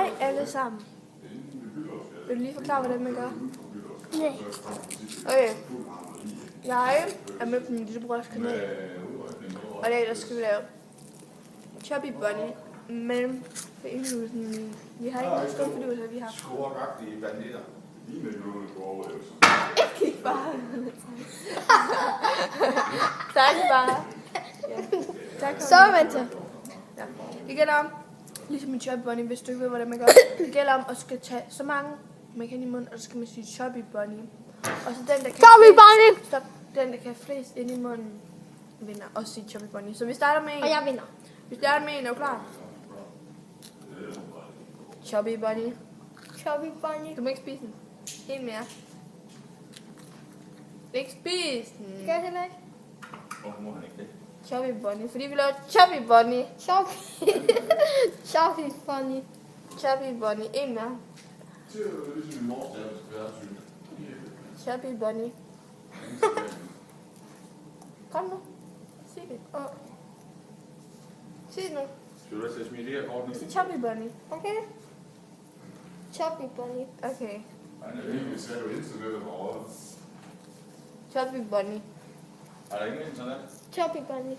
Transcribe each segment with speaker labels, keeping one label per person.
Speaker 1: Hej alle sammen. Vil du lige forklare, hvordan man gør?
Speaker 2: Nej.
Speaker 1: Okay. Jeg er med på min lillebrors kanal. Og i dag der skal vi lave Chubby Bunny. Men for indvidelsen, vi har ikke nogen skumfiduser, vi har.
Speaker 3: Skuragtige banditter.
Speaker 1: Ikke kig bare. Tak bare. Ja. Tak.
Speaker 2: Så vent til.
Speaker 1: Ja. Det gælder om, ligesom en Chubby Bunny, hvis du ikke ved, hvordan man gør. Det gælder om at skal tage så mange man kan i munden, og så skal man sige Chubby Bunny. Og så den, der kan
Speaker 2: Chubby Bunny!
Speaker 1: Stop. Den, der kan flest ind i munden, vinder også sige Chubby Bunny. Så vi starter med en.
Speaker 2: Og jeg vinder.
Speaker 1: Vi starter med en, er du klar? Chubby Bunny.
Speaker 2: Chubby Bunny.
Speaker 1: Du må ikke spise den. En mere. Ikke spise den.
Speaker 2: Skal jeg heller ikke?
Speaker 3: Hvorfor må han ikke det?
Speaker 1: Chubby Bunny. Fordi vi laver Chubby Bunny.
Speaker 2: Chubby. Chubby Bunny.
Speaker 1: Chubby Bunny. En mere.
Speaker 3: Det er jo ligesom min mor, der skal være syg.
Speaker 1: Chubby Bunny. Kom nu. Sig det. Sig det nu.
Speaker 3: Skal du da til smide det her kort nu?
Speaker 1: Sig Chubby Bunny.
Speaker 2: Okay. Chubby Bunny.
Speaker 1: Okay.
Speaker 3: Han er virkelig sat på Instagram for året.
Speaker 1: Chubby Bunny.
Speaker 3: Er der ingen internet?
Speaker 2: Chubby Bunny.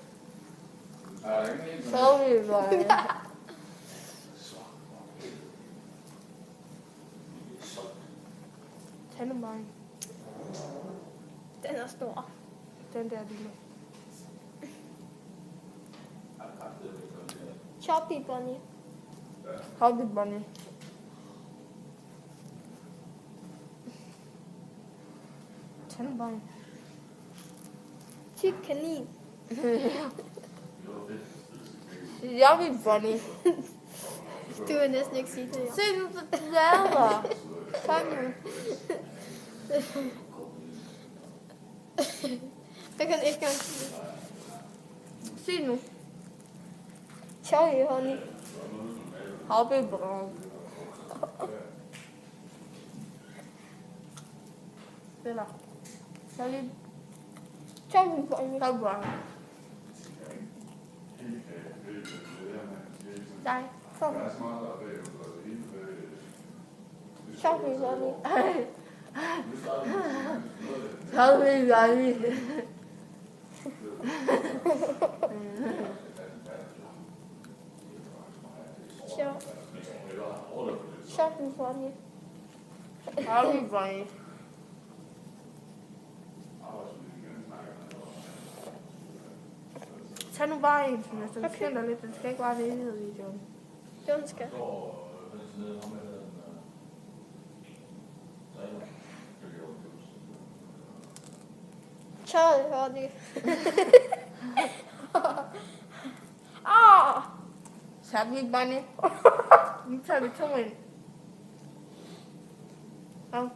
Speaker 3: Er der ingen internet?
Speaker 1: Chubby Bunny. Tag nu bare en.
Speaker 2: Den er stor.
Speaker 1: Den der lille.
Speaker 2: Chubby Bunny.
Speaker 1: Chubby Bunny. Tag nu bare en.
Speaker 2: Tyk kanin.
Speaker 1: Chubby Bunny.
Speaker 2: Du vil næsten ikke sige det, ja.
Speaker 1: Se nu, så laver. Kom nu.
Speaker 2: Jeg kan ikke engang sige det.
Speaker 1: Sig nu.
Speaker 2: Chubby Bunny.
Speaker 1: Chubby Bunny. Spiller. Chubby
Speaker 2: Chubby Bunny.
Speaker 1: Bunny. Dig.
Speaker 2: Kom. Chubby Bunny.
Speaker 1: Chubby Bunny.
Speaker 2: Chubby Bunny.
Speaker 1: Chubby Bunny. Tag nu bare en, så du kender lidt. Den skal ikke bare det hele videoen.
Speaker 2: Den skal. Chubby Bunny. Ah!
Speaker 1: Chubby Bunny. Nu tager vi to ind. Kom.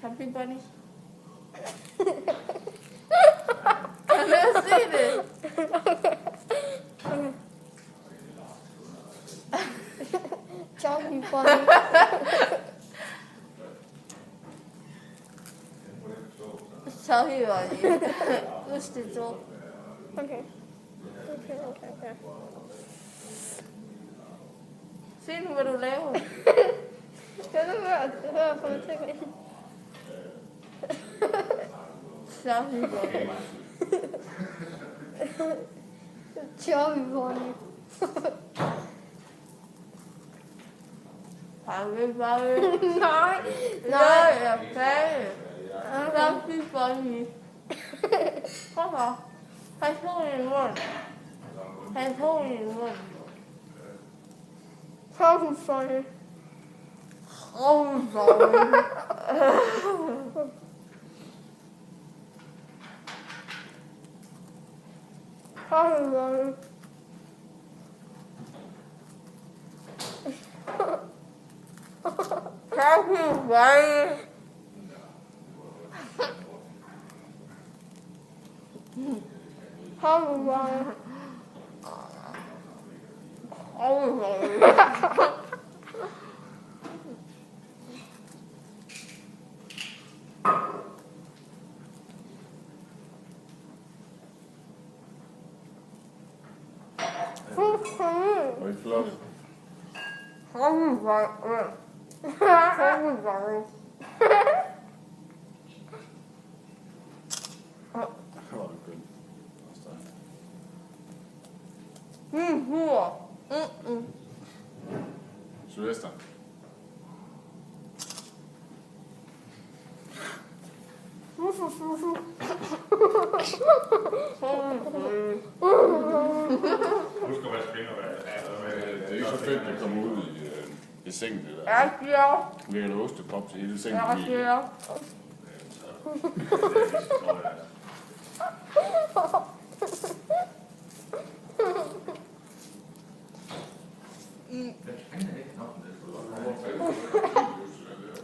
Speaker 1: Chubby Bunny. Kan du se det?
Speaker 2: Chubby Bunny.
Speaker 1: Chubby Bunny. Husk det to.
Speaker 2: Okay. Okay.
Speaker 1: Se nu, hvad du laver.
Speaker 2: Skal du høre på mig til mig?
Speaker 1: Chubby Bunny.
Speaker 2: Chubby Bunny.
Speaker 1: Chubby Bunny.
Speaker 2: Nej.
Speaker 1: Nej, jeg er færdig. Chubby Bunny. Kom her. Han tog i munden. Han tog i munden.
Speaker 2: Chubby Bunny.
Speaker 1: Chubby Bunny.
Speaker 2: Chubby Bunny.
Speaker 1: Chubby Bunny.
Speaker 2: Chubby Bunny.
Speaker 1: Chubby Bunny.
Speaker 3: Hvor er I flot. Hvor er det kønt. Sylvester. Husk at vaske fingre. Det er ikke så fedt, at det kommer ud i sengen. Det der.
Speaker 2: Jeg siger.
Speaker 3: Ligger der ostepop til hele sengen?
Speaker 2: Jeg siger.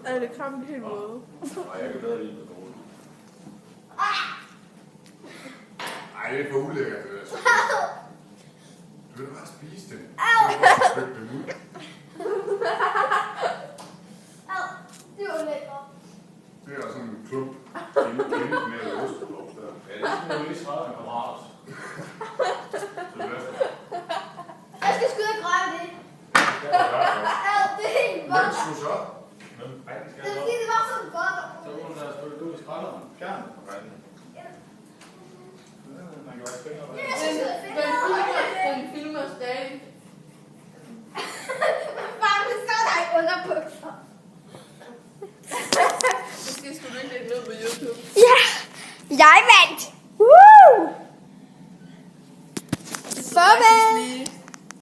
Speaker 1: Er det kram helt måde?
Speaker 3: Nej, jeg kan bedre lide det dårligt. Ej, det er for ulækkert, det der. Du vil bare spise det. Du vil bare spytte dem ud.
Speaker 2: Det var lækkert.
Speaker 3: Det er sådan en klump. Indimellem ostepop der. Ja, det er sådan noget lige svaret med kammerat. Sylvester.
Speaker 2: Jeg skal skyde og græde det.
Speaker 3: Det er godt.
Speaker 2: Det er helt
Speaker 3: Hvem
Speaker 2: godt.
Speaker 3: skulle så? Ej, det skal
Speaker 2: Det er
Speaker 3: jeg
Speaker 2: fordi, det var så godt.
Speaker 3: så må du da spille ud i skralderen. Fjern for fanden. Man kan vaske fingre.
Speaker 1: Den filmer stadig.
Speaker 2: Far, det står der ikke underbukser.
Speaker 1: Måske skulle du ikke lægge noget på YouTube.
Speaker 2: Ja, jeg vandt.